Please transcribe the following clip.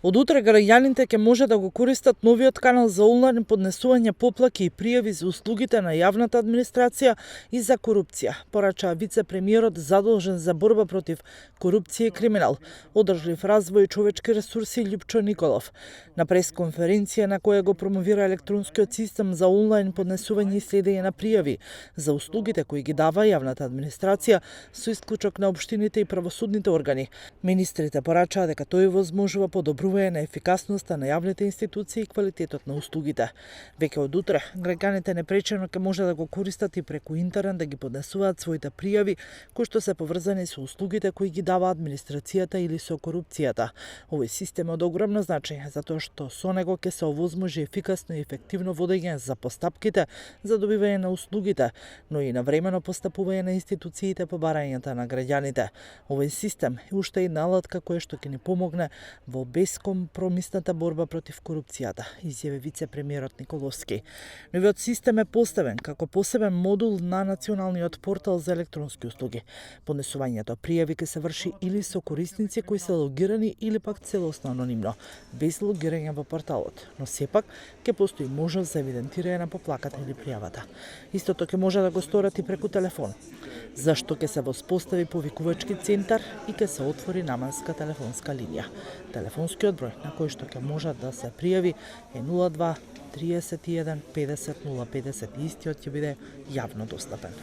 Од утре граѓаните ќе може да го користат новиот канал за онлайн поднесување поплаки и пријави за услугите на јавната администрација и за корупција, порача вице-премиерот задолжен за борба против корупција и криминал, одржлив развој и човечки ресурси Љупчо Николов. На пресконференција на која го промовира електронскиот систем за онлайн поднесување и следење на пријави за услугите кои ги дава јавната администрација со исклучок на општините и правосудните органи, министрите порачаа дека тој возможува подобрување на ефикасноста на јавните институции и квалитетот на услугите. Веќе од утре, граѓаните непречено ќе може да го користат и преку интернет да ги поднесуваат своите пријави кои што се поврзани со услугите кои ги дава администрацијата или со корупцијата. Овој систем е од огромно значење затоа што со него ќе се овозможи ефикасно и ефективно водење за постапките за добивање на услугите, но и навремено постапување на институциите по барањата на граѓаните. Овој систем е уште една алатка која што ќе ни помогне во бескомпромисната борба против корупцијата, изјави вице-премиерот Николовски. Новиот систем е поставен како посебен модул на националниот портал за електронски услуги. Поднесувањето пријави ќе се врши или со корисници кои се логирани или пак целосно анонимно, без логирање во порталот, но сепак ќе постои можност за евидентирање на поплаката или пријавата. Истото ќе може да го сторат и преку телефон, зашто ќе се воспостави повикувачки центар и ќе се отвори наменска телефонска линија. Телефонскиот број на кој што ќе може да се пријави е 02 31 50 050 и истиот ќе биде јавно достапен.